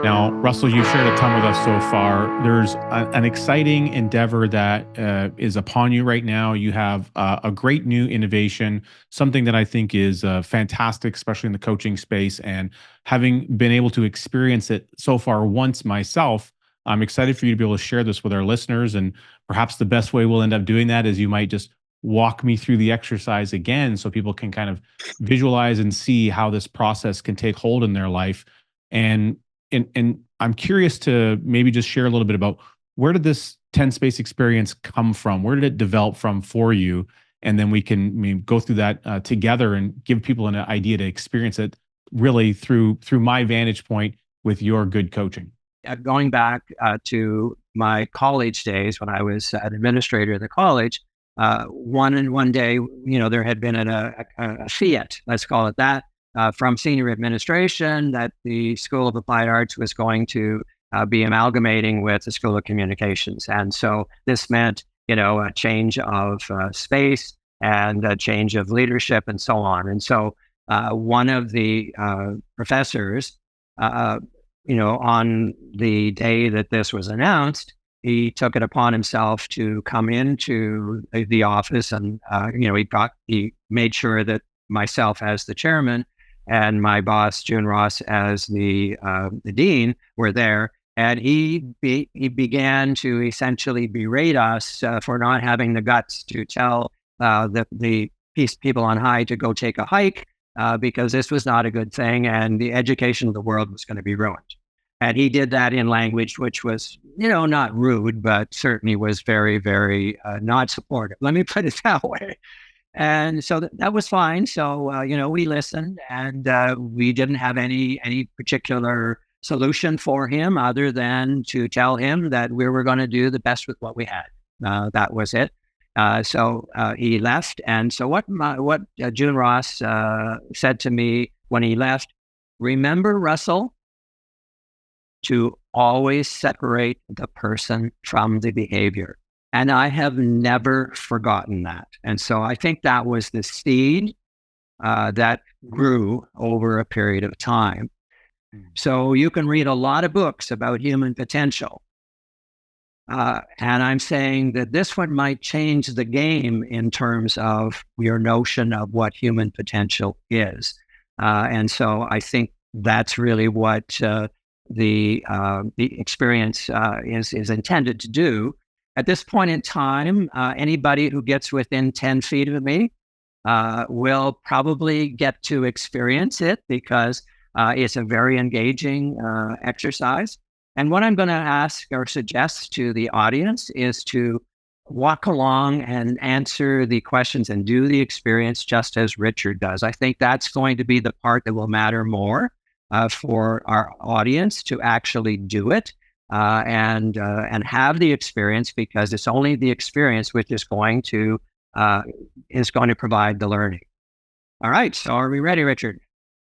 Now, Russell, you've shared a ton with us so far. There's an exciting endeavor that is upon you right now. You have a great new innovation, something that I think is fantastic, especially in the coaching space. And having been able to experience it so far once myself, I'm excited for you to be able to share this with our listeners. And perhaps the best way we'll end up doing that is you might just walk me through the exercise again so people can kind of visualize and see how this process can take hold in their life. And I'm curious to maybe just share a little bit about where did this 10 space experience come from? Where did it develop from for you? And then we can go through that together and give people an idea to experience it really through my vantage point with your good coaching. Going back to my college days when I was an administrator of the college, one day, there had been a fiat, let's call it that, from senior administration that the School of Applied Arts was going to be amalgamating with the School of Communications. And so this meant, a change of space and a change of leadership and so on. And so one of the professors, on the day that this was announced, he took it upon himself to come into the office and, he made sure that myself as the chairman and my boss, June Ross, as the dean, were there. And he began to essentially berate us for not having the guts to tell the people on high to go take a hike because this was not a good thing and the education of the world was going to be ruined. And he did that in language which was, not rude, but certainly was very, very not supportive. Let me put it that way. And so that was fine. So, we listened and we didn't have any particular solution for him other than to tell him that we were going to do the best with what we had. That was it. So he left. And so what June Ross said to me when he left, remember, Russell, to always separate the person from the behavior. And I have never forgotten that. And so I think that was the seed that grew over a period of time. So you can read a lot of books about human potential. And I'm saying that this one might change the game in terms of your notion of what human potential is. And so I think that's really what the experience is intended to do. At this point in time, anybody who gets within 10 feet of me will probably get to experience it because it's a very engaging exercise. And what I'm going to ask or suggest to the audience is to walk along and answer the questions and do the experience just as Richard does. I think that's going to be the part that will matter more for our audience to actually do it. And have the experience, because it's only the experience which is going to provide the learning. All right, so are we ready, Richard?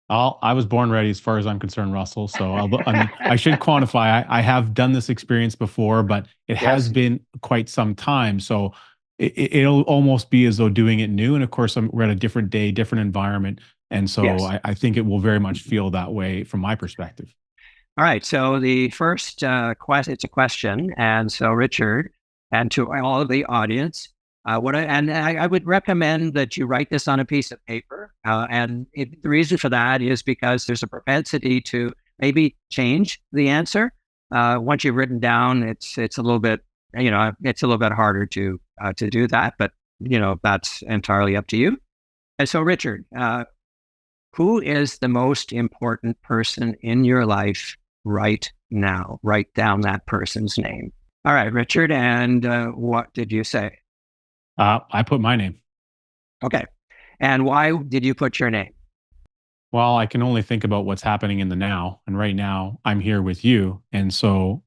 I was born ready as far as I'm concerned, Russell. So I should quantify. I have done this experience before, but it has been quite some time. So it'll almost be as though doing it new. And of course, we're at a different day, different environment, and so I think it will very much feel that way from my perspective. All right. So the first it's a question, and so Richard, and to all of the audience, I would recommend that you write this on a piece of paper. The reason for that is because there's a propensity to maybe change the answer. Once you've written down, it's a little bit, it's a little bit harder to do that. But that's entirely up to you. And so, Richard, who is the most important person in your life right now? Write down that person's name. All right, Richard. And what did you say? I put my name. Okay. And why did you put your name? Well, I can only think about what's happening in the now. And right now I'm here with you. And so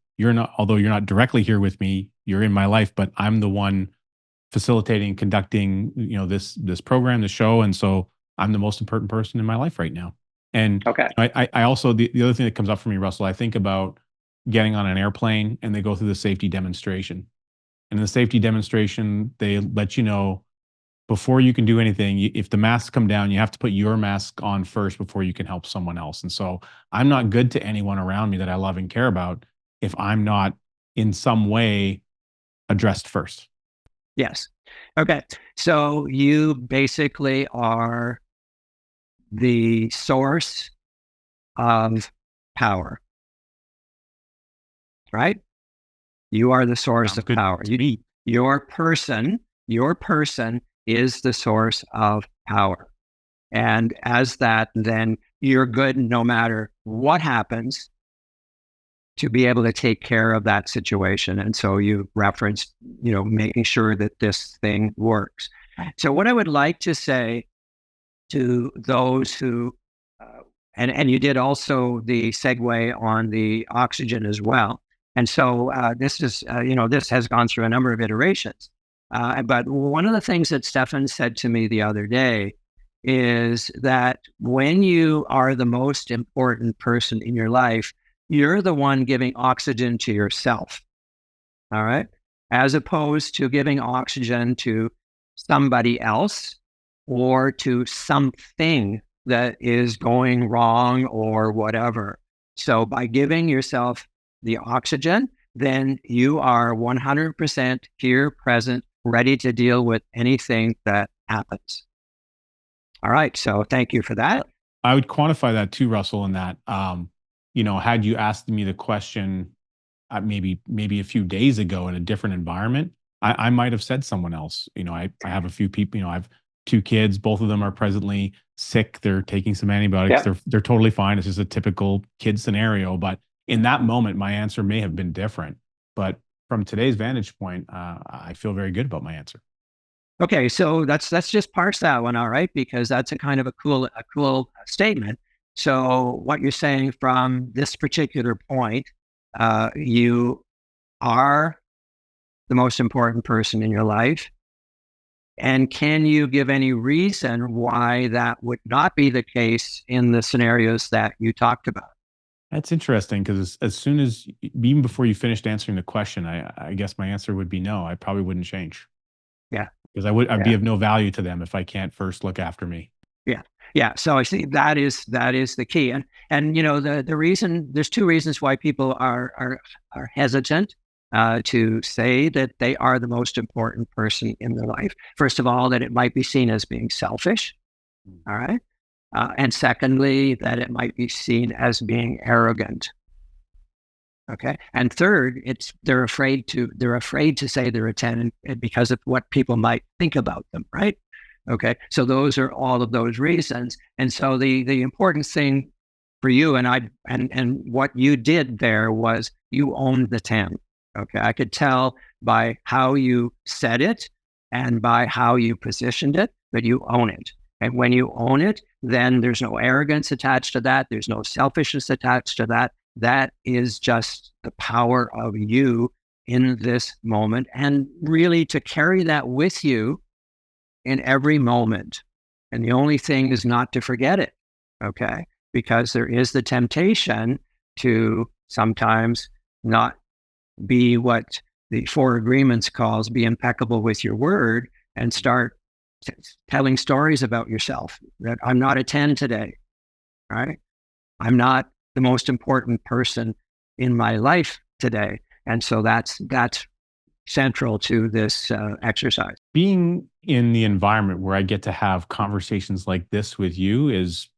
although you're not directly here with me, you're in my life, but I'm the one facilitating, conducting, this program, the show. And so I'm the most important person in my life right now. And okay. I also, the other thing that comes up for me, Russell, I think about getting on an airplane and they go through the safety demonstration. And in the safety demonstration, they let you know before you can do anything, if the masks come down, you have to put your mask on first before you can help someone else. And so I'm not good to anyone around me that I love and care about if I'm not in some way addressed first. Yes. Okay. So you basically are the source of power, right? You are the source Sounds of good power. to me. Your person is the source of power. And as that, then you're good no matter what happens to be able to take care of that situation. And so you referenced, making sure that this thing works. So what I would like to say to those who, and you did also the segue on the oxygen as well. And so this is, this has gone through a number of iterations. But one of the things that Stefan said to me the other day is that when you are the most important person in your life, you're the one giving oxygen to yourself. All right. As opposed to giving oxygen to somebody else or to something that is going wrong or whatever. So by giving yourself the oxygen, then you are 100% here, present, ready to deal with anything that happens. All right. So thank you for that. I would quantify that too, Russell, in that, had you asked me the question maybe a few days ago in a different environment, I might have said someone else. I have a few people, I have two kids, both of them are presently sick. They're taking some antibiotics. Yep. They're totally fine. It's just a typical kid scenario. But in that moment, my answer may have been different. But from today's vantage point, I feel very good about my answer. Okay, so let's just parse that one, all right, because that's a kind of a cool statement. So what you're saying from this particular point, you are the most important person in your life. And can you give any reason why that would not be the case in the scenarios that you talked about? That's interesting because as soon as, even before you finished answering the question, I guess my answer would be no. I probably wouldn't change. Yeah. Because I'd be of no value to them if I can't first look after me. Yeah. Yeah. So I see that is the key. And the reason, there's two reasons why people are hesitant to say that they are the most important person in their life. First of all, that it might be seen as being selfish. All right. And secondly, that it might be seen as being arrogant. Okay. And third, they're afraid to say they're a 10 because of what people might think about them, right? Okay. So those are all of those reasons. And so the important thing for you and what you did there was you owned the 10. Okay. I could tell by how you said it and by how you positioned it, that you own it. And when you own it, then there's no arrogance attached to that. There's no selfishness attached to that. That is just the power of you in this moment, and really to carry that with you in every moment. And the only thing is not to forget it, okay? Because there is the temptation to sometimes not be what the Four Agreements calls be impeccable with your word and start telling stories about yourself that I'm not a 10 today, right? I'm not the most important person in my life today. And so that's central to this exercise. Being in the environment where I get to have conversations like this with you is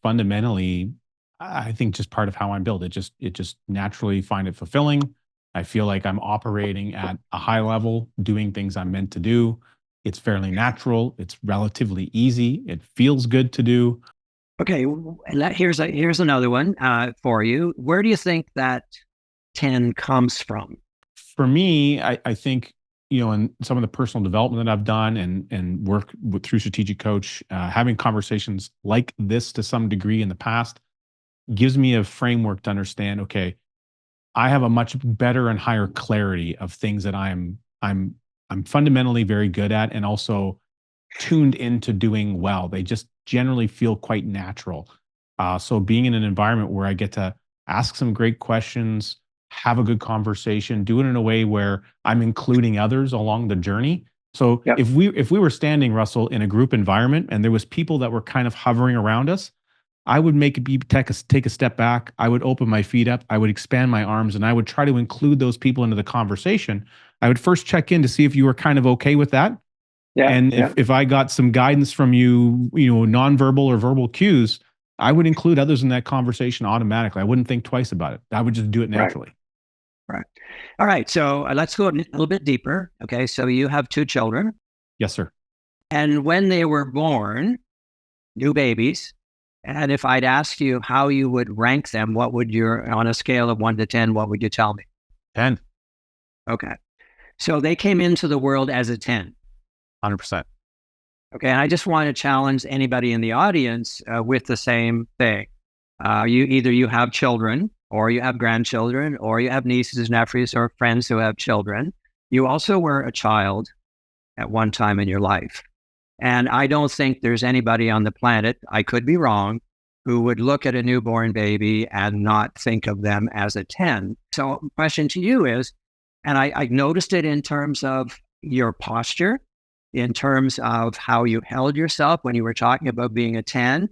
fundamentally, I think, just part of how I'm built. It just naturally find it fulfilling. I feel like I'm operating at a high level, doing things I'm meant to do. It's fairly natural. It's relatively easy. It feels good to do. Okay, here's another one for you. Where do you think that 10 comes from? For me, I think, in some of the personal development that I've done and work through Strategic Coach, having conversations like this to some degree in the past gives me a framework to understand, okay, I have a much better and higher clarity of things that I'm fundamentally very good at and also tuned into doing well. They just generally feel quite natural. So being in an environment where I get to ask some great questions, have a good conversation, do it in a way where I'm including others along the journey, So Yep. if we were standing, Russell, in a group environment and there was people that were kind of hovering around us, I would take a step back. I would open my feet up. I would expand my arms, and I would try to include those people into the conversation. I would first check in to see if you were kind of okay with that. Yeah. And Yeah. if I got some guidance from you, nonverbal or verbal cues, I would include others in that conversation automatically. I wouldn't think twice about it. I would just do it Right. naturally. Right. All right. So let's go a little bit deeper. Okay. So you have 2 children, Yes, sir. and when they were born, new babies, and if I'd ask you how you would rank them, what would on a scale of 1 to 10, what would you tell me? 10. Okay. So they came into the world as a 10. 100%. Okay. And I just want to challenge anybody in the audience with the same thing. You have children, or you have grandchildren, or you have nieces, nephews, or friends who have children. You also were a child at one time in your life. And I don't think there's anybody on the planet, I could be wrong, who would look at a newborn baby and not think of them as a 10. So the question to you is, and I noticed it in terms of your posture, in terms of how you held yourself when you were talking about being a 10,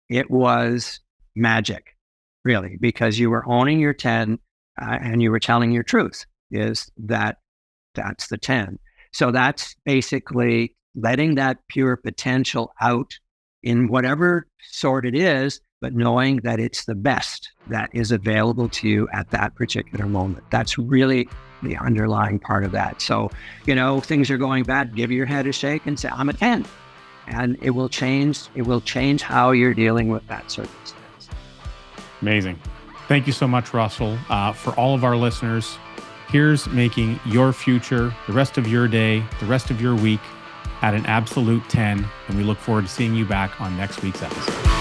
it was magic, really, because you were owning your 10 and you were telling your truth, is that's the 10. So that's basically letting that pure potential out in whatever sort it is, but knowing that it's the best that is available to you at that particular moment. That's really the underlying part of that. So, things are going bad, give your head a shake and say, I'm a 10. And it will change how you're dealing with that circumstance. Amazing. Thank you so much, Russell. For all of our listeners, here's making your future, the rest of your day, the rest of your week at an absolute 10. And we look forward to seeing you back on next week's episode.